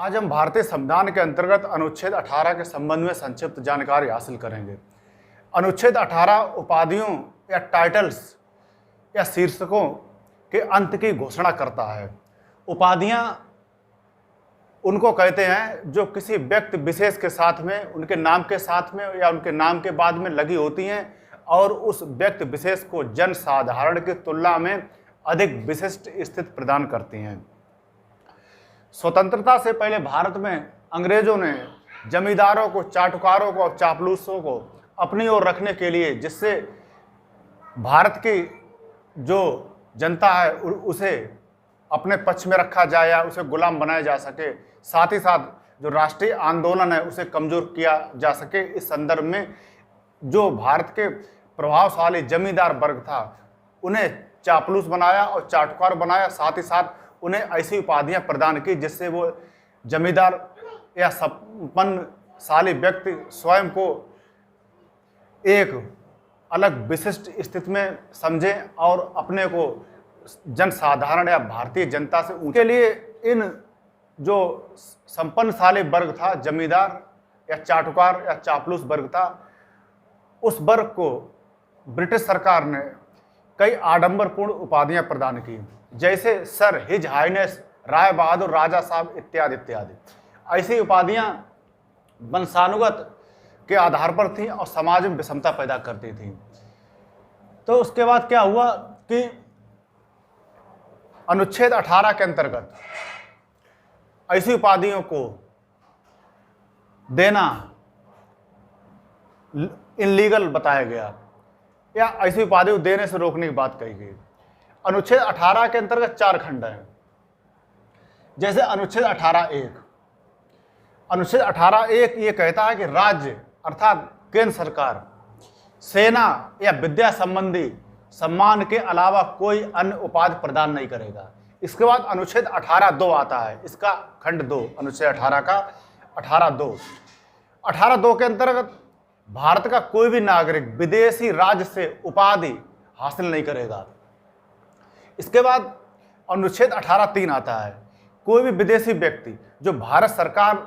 आज हम भारतीय संविधान के अंतर्गत अनुच्छेद 18 के संबंध में संक्षिप्त जानकारी हासिल करेंगे। अनुच्छेद 18 उपाधियों या टाइटल्स या शीर्षकों के अंत की घोषणा करता है। उपाधियां उनको कहते हैं जो किसी व्यक्ति विशेष के साथ में, उनके नाम के साथ में या उनके नाम के बाद में लगी होती हैं और उस व्यक्ति विशेष को जन साधारण की तुलना में अधिक विशिष्ट स्थिति प्रदान करती हैं। स्वतंत्रता से पहले भारत में अंग्रेजों ने जमींदारों को, चाटुकारों को और चापलूसों को अपनी ओर रखने के लिए, जिससे भारत की जो जनता है उसे अपने पक्ष में रखा जाए या उसे गुलाम बनाया जा सके, साथ ही साथ जो राष्ट्रीय आंदोलन है उसे कमजोर किया जा सके। इस संदर्भ में जो भारत के प्रभावशाली जमींदार वर्ग था उन्हें चापलूस बनाया और चाटुकार बनाया, साथ ही साथ उन्हें ऐसी उपाधियां प्रदान की जिससे वो जमींदार या संपन्नशाली व्यक्ति स्वयं को एक अलग विशिष्ट स्थिति में समझें और अपने को जनसाधारण या भारतीय जनता से उनके लिए इन जो संपन्नशाली वर्ग था, जमींदार या चाटुकार या चापलूस वर्ग था, उस वर्ग को ब्रिटिश सरकार ने कई आडंबरपूर्ण उपाधियां प्रदान की, जैसे sir, his highness, Rai Bahadur, राजा साहब इत्यादि इत्यादि। ऐसी उपाधियां वंशानुगत के आधार पर थीं और समाज में विषमता पैदा करती थीं। तो उसके बाद क्या हुआ कि अनुच्छेद 18 के अंतर्गत ऐसी उपाधियों को देना इनलीगल बताया गया या ऐसी उपाधि देने से रोकने की बात कही गई। अनुच्छेद 18 के अंतर्गत 4 खंड हैं। जैसे अनुच्छेद 18(1), अनुच्छेद 18(1) ये कहता है कि राज्य अर्थात केंद्र सरकार सेना या विद्या संबंधी सम्मान के अलावा कोई अन्य उपाधि प्रदान नहीं करेगा। इसके बाद अनुच्छेद 18(2) आता है, इसका खंड 2, अनुच्छेद 18 का 18(2). 18(2) के अंतर्गत भारत का कोई भी नागरिक विदेशी राज्य से उपाधि हासिल नहीं करेगा। इसके बाद अनुच्छेद 18(3) आता है, कोई भी विदेशी व्यक्ति जो भारत सरकार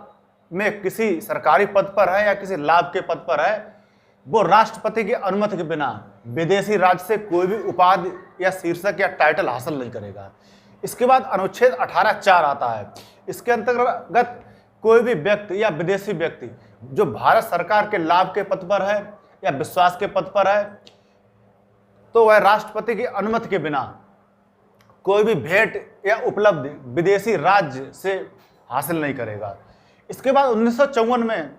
में किसी सरकारी पद पर है या किसी लाभ के पद पर है, वो राष्ट्रपति की अनुमति के बिना विदेशी राज्य से कोई भी उपाधि या शीर्षक या टाइटल हासिल नहीं करेगा। इसके बाद अनुच्छेद 18(4) आता है। इसके अंतर्गत कोई भी व्यक्ति या विदेशी व्यक्ति जो भारत सरकार के लाभ के पद पर है या विश्वास के पद पर है, तो वह राष्ट्रपति की अनुमति के बिना कोई भी भेंट या उपलब्धि विदेशी राज्य से हासिल नहीं करेगा। इसके बाद 1954 में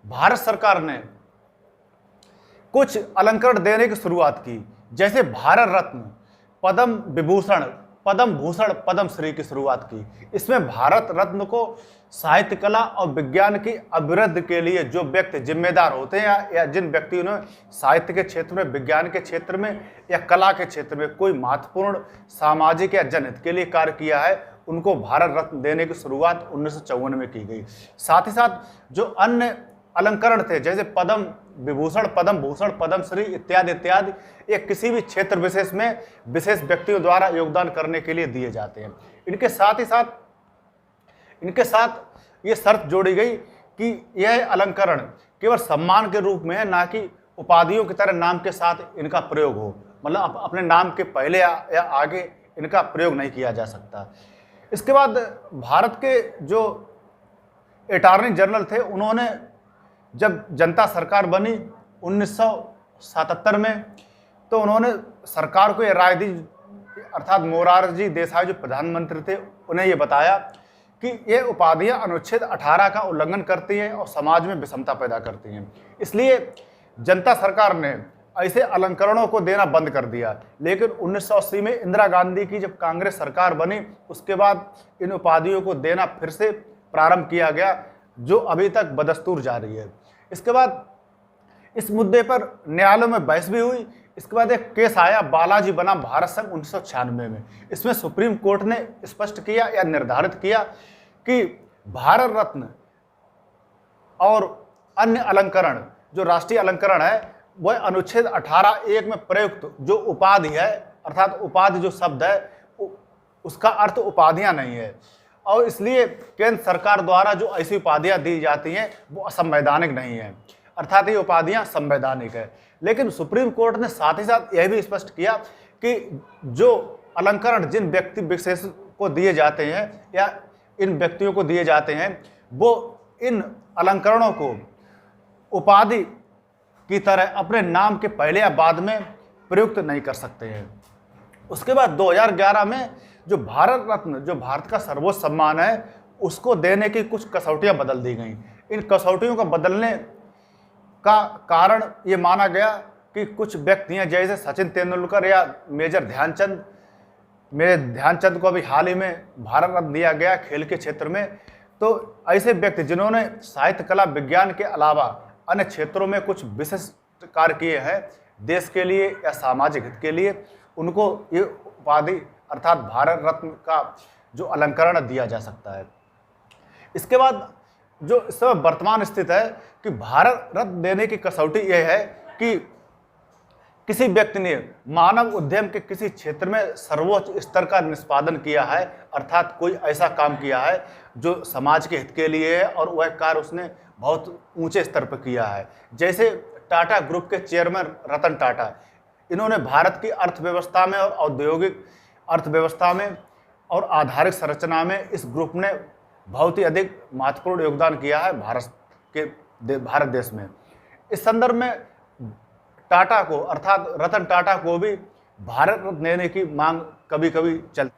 भारत सरकार ने कुछ अलंकरण देने की शुरुआत की, जैसे भारत रत्न, पद्म विभूषण, पद्म भूषण, पद्म श्री की शुरुआत की। इसमें भारत रत्न को साहित्य, कला और विज्ञान की अभिवृद्धि के लिए जो व्यक्ति जिम्मेदार होते हैं या जिन व्यक्तियों ने साहित्य के क्षेत्र में, विज्ञान के क्षेत्र में या कला के क्षेत्र में कोई महत्वपूर्ण सामाजिक या जनहित के लिए कार्य किया है, उनको भारत रत्न देने की शुरुआत 1954 में की गई। साथ ही साथ जो अन्य अलंकरण थे, जैसे पद्म विभूषण, पद्म भूषण, पद्म श्री इत्यादि इत्यादि, ये किसी भी क्षेत्र विशेष में विशेष व्यक्तियों द्वारा योगदान करने के लिए दिए जाते हैं। इनके साथ ये शर्त जोड़ी गई कि यह अलंकरण केवल सम्मान के रूप में है, ना कि उपाधियों की तरह नाम के साथ इनका प्रयोग हो। मतलब अपने नाम के पहले या आगे इनका प्रयोग नहीं किया जा सकता। इसके बाद भारत के जो अटॉर्नी जनरल थे, उन्होंने जब जनता सरकार बनी 1977 में, तो उन्होंने सरकार को यह राय दी, अर्थात मोरारजी देसाई जो प्रधानमंत्री थे, उन्हें ये बताया कि ये उपाधियां अनुच्छेद 18 का उल्लंघन करती हैं और समाज में विषमता पैदा करती हैं। इसलिए जनता सरकार ने ऐसे अलंकरणों को देना बंद कर दिया। लेकिन 1980 में इंदिरा गांधी की जब कांग्रेस सरकार बनी, उसके बाद इन उपाधियों को देना फिर से प्रारंभ किया गया, जो अभी तक बदस्तूर जारी है। इसके बाद इस मुद्दे पर न्यायालयों में बहस भी हुई। इसके बाद एक केस आया, बालाजी बनाम भारत संघ 1996 में। इसमें सुप्रीम कोर्ट ने स्पष्ट किया या निर्धारित किया कि भारत रत्न और अन्य अलंकरण, जो राष्ट्रीय अलंकरण है, वह अनुच्छेद 18(1) में प्रयुक्त जो उपाधि है, अर्थात उपाधि जो शब्द है, उसका अर्थ उपाधियां नहीं है। और इसलिए केंद्र सरकार द्वारा जो ऐसी उपाधियां दी जाती हैं वो असंवैधानिक नहीं है, अर्थात ये उपाधियां संवैधानिक है। लेकिन सुप्रीम कोर्ट ने साथ ही साथ यह भी स्पष्ट किया कि जो अलंकरण जिन व्यक्ति विशेष को दिए जाते हैं या इन व्यक्तियों को दिए जाते हैं, वो इन अलंकरणों को उपाधि की तरह अपने नाम के पहले या बाद में प्रयुक्त नहीं कर सकते हैं। उसके बाद 2011 में जो भारत रत्न, जो भारत का सर्वोच्च सम्मान है, उसको देने की कुछ कसौटियां बदल दी गई। इन कसौटियों को बदलने का कारण ये माना गया कि कुछ व्यक्तियां जैसे सचिन तेंदुलकर या मेजर ध्यानचंद को अभी हाल ही में भारत रत्न दिया गया खेल के क्षेत्र में। तो ऐसे व्यक्ति जिन्होंने साहित्य, कला, विज्ञान के अलावा अन्य क्षेत्रों में कुछ विशिष्ट कार्य किए हैं देश के लिए या सामाजिक हित के लिए, उनको ये उपाधि अर्थात भारत रत्न का जो अलंकरण दिया जा सकता है। इसके बाद जो इस समय वर्तमान स्थिति है कि भारत रत्न देने की कसौटी यह है कि किसी व्यक्ति ने मानव उद्यम के किसी क्षेत्र में सर्वोच्च स्तर का निष्पादन किया है, अर्थात कोई ऐसा काम किया है जो समाज के हित के लिए है और वह कार्य उसने बहुत ऊंचे स्तर पर किया है। जैसे टाटा ग्रुप के चेयरमैन रतन टाटा, इन्होंने भारत की अर्थव्यवस्था में और औद्योगिक अर्थव्यवस्था में और आधारिक संरचना में इस ग्रुप ने बहुत ही अधिक महत्वपूर्ण योगदान किया है भारत देश में। इस संदर्भ में टाटा को अर्थात रतन टाटा को भी भारत रत्न देने की मांग कभी कभी चलती